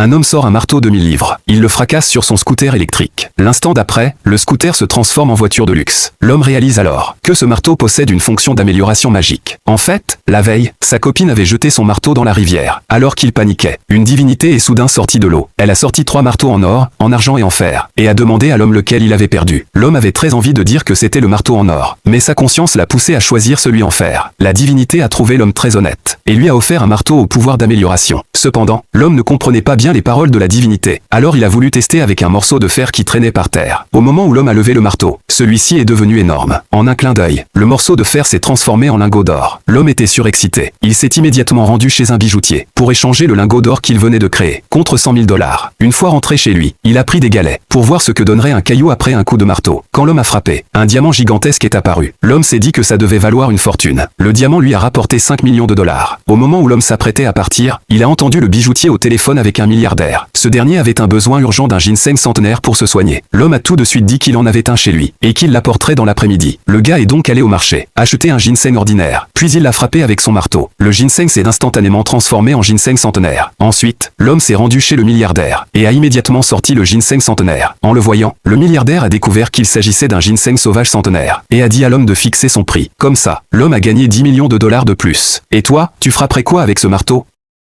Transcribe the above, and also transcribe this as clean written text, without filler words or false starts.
Un homme sort un marteau de 1000 livres. Il le fracasse sur son scooter électrique. L'instant d'après, le scooter se transforme en voiture de luxe. L'homme réalise alors que ce marteau possède une fonction d'amélioration magique. En fait, la veille, sa copine avait jeté son marteau dans la rivière. Alors qu'il paniquait, une divinité est soudain sortie de l'eau. Elle a sorti 3 marteaux en or, en argent et en fer, et a demandé à l'homme lequel il avait perdu. L'homme avait très envie de dire que c'était le marteau en or, mais sa conscience l'a poussé à choisir celui en fer. La divinité a trouvé l'homme très honnête, et lui a offert un marteau au pouvoir d'amélioration. Cependant, l'homme ne comprenait pas bien les paroles de la divinité. Alors il a voulu tester avec un morceau de fer qui traînait par terre. Au moment où l'homme a levé le marteau, celui-ci est devenu énorme. En un clin d'œil, le morceau de fer s'est transformé en lingot d'or. L'homme était surexcité. Il s'est immédiatement rendu chez un bijoutier pour échanger le lingot d'or qu'il venait de créer contre 100 000 $. Une fois rentré chez lui, il a pris des galets pour voir ce que donnerait un caillou après un coup de marteau. Quand l'homme a frappé, un diamant gigantesque est apparu. L'homme s'est dit que ça devait valoir une fortune. Le diamant lui a rapporté 5 millions de $. Au moment où l'homme s'apprêtait à partir, il a entendu le bijoutier au téléphone avec un milliardaire. Ce dernier avait un besoin urgent d'un ginseng centenaire pour se soigner. L'homme a tout de suite dit qu'il en avait un chez lui et qu'il l'apporterait dans l'après-midi. Le gars est donc allé au marché, acheter un ginseng ordinaire, puis il l'a frappé avec son marteau. Le ginseng s'est instantanément transformé en ginseng centenaire. Ensuite, l'homme s'est rendu chez le milliardaire et a immédiatement sorti le ginseng centenaire. En le voyant, le milliardaire a découvert qu'il s'agissait d'un ginseng sauvage centenaire et a dit à l'homme de fixer son prix. Comme ça, l'homme a gagné 10 millions de $ de plus. Et toi, tu frapperais quoi avec ce marteau?